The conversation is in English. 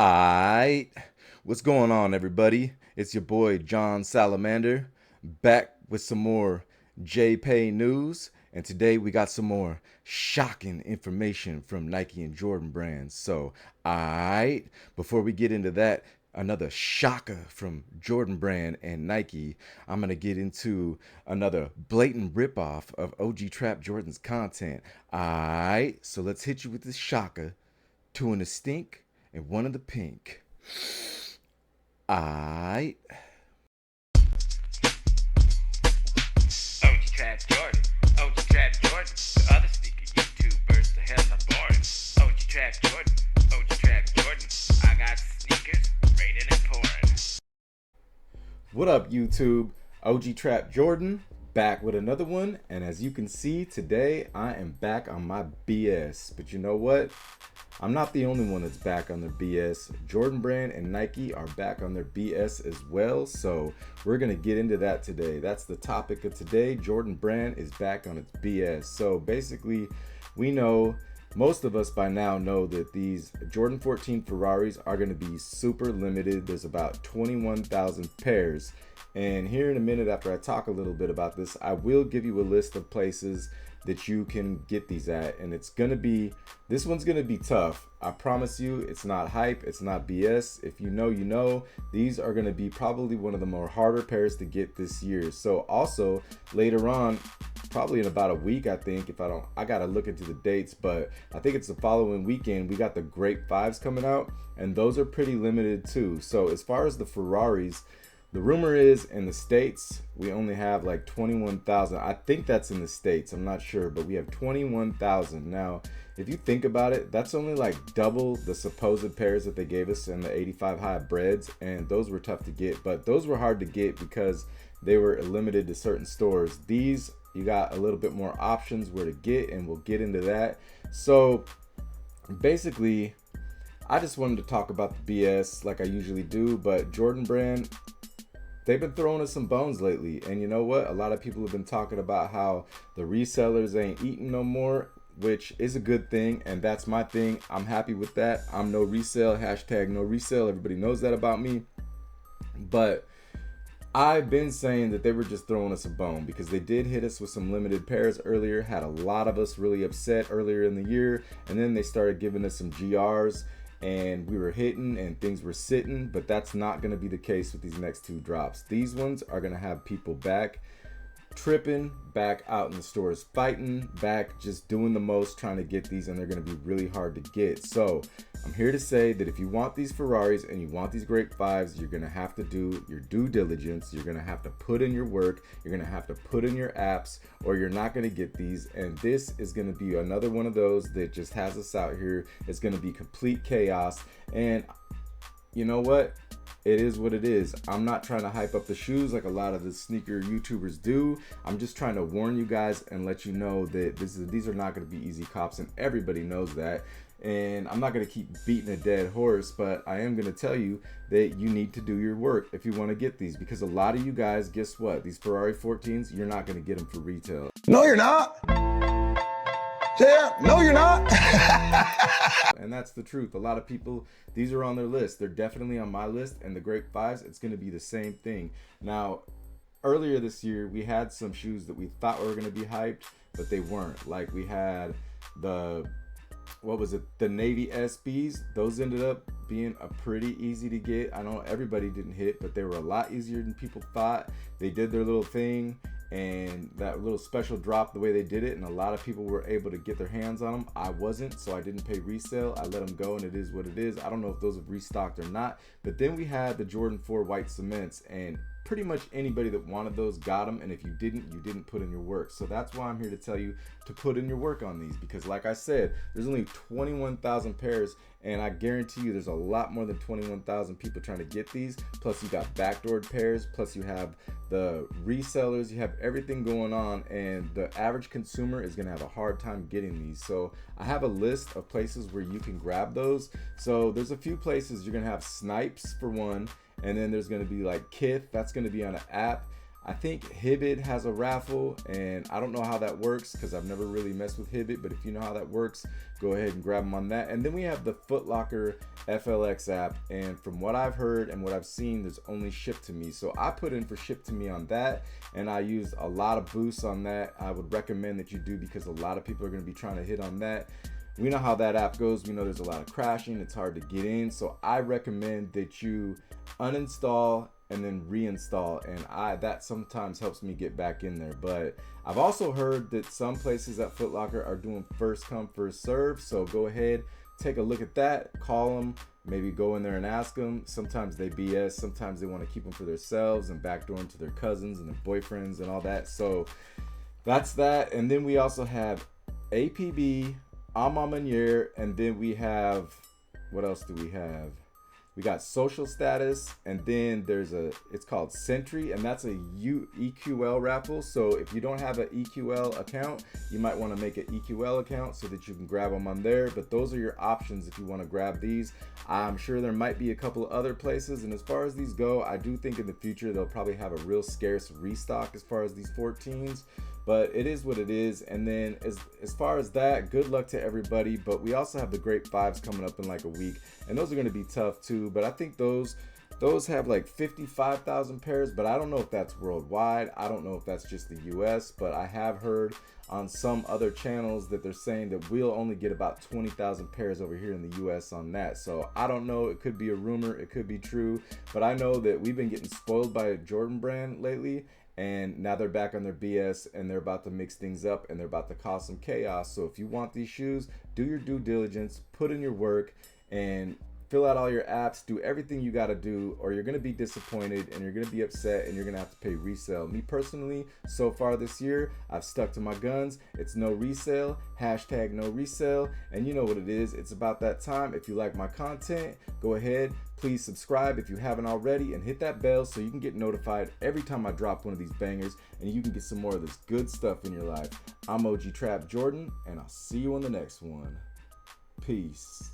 Alright, what's going on, everybody? It's your boy John Salamander back with some more JPay news, and today we got some more shocking information from Nike and Jordan brands. So, alright, before we get into that, another shocker from Jordan brand and Nike, I'm gonna get into another blatant ripoff of OG Trap Jordan's content. Alright, so let's hit you with this shocker. Two in the stink and one in the pink. I OG Trap Jordan, OG Trap Jordan, the other sneaker YouTubers, the hell are boring. OG Trap Jordan, OG Trap Jordan, I got sneakers raining and pouring. What up, YouTube? OG Trap Jordan back with another one, and as you can see today, I am back on my BS. But you know what? I'm not the only one that's back on their BS. Jordan Brand and Nike are back on their BS as well, so we're gonna get into that today. That's the topic of today. Jordan Brand is back on its BS. So basically, we know, most of us by now know that these Jordan 14 Ferraris are going to be super limited. There's about 21,000 pairs. And here in a minute, after I talk a little bit about this, I will give you a list of places that you can get these at. And it's going to be, this one's going to be tough. I promise you, it's not hype, it's not BS. If you know, you know. These are going to be probably one of the more harder pairs to get this year. So also, later on, probably in about a week, I think, I gotta look into the dates, but I think it's the following weekend, we got the Grape 5s coming out, and those are pretty limited too. So as far as the Ferraris, the rumor is in the States, we only have like 21,000. I think that's in the States, I'm not sure, but we have 21,000. Now, if you think about it, that's only like double the supposed pairs that they gave us in the 85 high breads, and those were tough to get, but those were hard to get because they were limited to certain stores. These, you got a little bit more options where to get, and we'll get into that. So basically, I just wanted to talk about the BS like I usually do, but Jordan Brand, they've been throwing us some bones lately. And you know what? A lot of people have been talking about how the resellers ain't eating no more, which is a good thing, and that's my thing. I'm happy with that. I'm no resale, hashtag no resale. Everybody knows that about me. But I've been saying that they were just throwing us a bone because they did hit us with some limited pairs earlier, had a lot of us really upset earlier in the year, and then they started giving us some GRs, and we were hitting and things were sitting, but that's not going to be the case with these next two drops. These ones are going to have people back tripping, back out in the stores fighting, back just doing the most trying to get these, and they're going to be really hard to get. So I'm here to say that if you want these Ferraris and you want these Grape 5s, you're going to have to do your due diligence. You're going to have to put in your work. You're going to have to put in your apps, or you're not going to get these. And this is going to be another one of those that just has us out here. It's going to be complete chaos. And you know what? It is what it is. I'm not trying to hype up the shoes like a lot of the sneaker YouTubers do. I'm just trying to warn you guys and let you know that these are not going to be easy cops, and everybody knows that. And I'm not going to keep beating a dead horse, but I am going to tell you that you need to do your work if you want to get these, because a lot of you guys, guess what? These Ferrari 14s, you're not going to get them for retail. No, you're not. Yeah, no, you're not. And that's the truth. A lot of people, these are on their list. They're definitely on my list, and the Grape 5s, it's going to be the same thing. Now, earlier this year, we had some shoes that we thought were going to be hyped, but they weren't. Like, we had the, what was it, the Navy SBs. Those ended up being a pretty easy to get. I know everybody didn't hit, but they were a lot easier than people thought. They did their little thing, and that little special drop, the way they did it, and a lot of people were able to get their hands on them. I wasn't, so I didn't pay resale. I let them go, and it is what it is. I don't know if those have restocked or not. But then we had the Jordan 4 white cements, and pretty much anybody that wanted those got them, and if you didn't put in your work. So that's why I'm here to tell you to put in your work on these, because like I said, there's only 21,000 pairs, and I guarantee you there's a lot more than 21,000 people trying to get these. Plus you got backdoored pairs, plus you have the resellers, you have everything going on, and the average consumer is gonna have a hard time getting these. So I have a list of places where you can grab those. So there's a few places. You're gonna have Snipes for one, and then there's going to be like Kith, that's going to be on an app. I think Hibbit has a raffle, and I don't know how that works because I've never really messed with Hibbit, but if you know how that works, go ahead and grab them on that. And then we have the Foot Locker FLX app, and from what I've heard and what I've seen, there's only Ship to Me. So I put in for Ship to Me on that, and I used a lot of boosts on that. I would recommend that you do because a lot of people are going to be trying to hit on that. We know how that app goes. We know there's a lot of crashing. It's hard to get in. So I recommend that you uninstall and then reinstall, and that sometimes helps me get back in there. But I've also heard that some places at Foot Locker are doing first come first serve, so go ahead, take a look at that, call them, maybe go in there and ask them. Sometimes they BS, sometimes they want to keep them for themselves and backdoor them to their cousins and their boyfriends and all that. So that's that. And then we also have APB, Ama Manier, and then we have, what else do we have? We got Social Status, and then it's called Sentry, and that's a EQL raffle. So if you don't have an EQL account, you might want to make an EQL account so that you can grab them on there. But those are your options if you want to grab these. I'm sure there might be a couple of other places, and as far as these go, I do think in the future they'll probably have a real scarce restock as far as these 14s. But it is what it is. And then as far as that, good luck to everybody. But we also have the Great Fives coming up in like a week, and those are going to be tough too. But I think those have like 55,000 pairs, but I don't know if that's worldwide. I don't know if that's just the US, but I have heard on some other channels that they're saying that we'll only get about 20,000 pairs over here in the US on that. So I don't know, it could be a rumor, it could be true, but I know that we've been getting spoiled by Jordan Brand lately, and now they're back on their BS, and they're about to mix things up, and they're about to cause some chaos. So if you want these shoes, do your due diligence, put in your work, and fill out all your apps, do everything you got to do, or you're going to be disappointed and you're going to be upset and you're going to have to pay resale. Me personally, so far this year, I've stuck to my guns. It's no resale, hashtag no resale, and you know what it is. It's about that time. If you like my content, go ahead, please subscribe if you haven't already, and hit that bell so you can get notified every time I drop one of these bangers, and you can get some more of this good stuff in your life. I'm OG Trap Jordan, and I'll see you on the next one. Peace.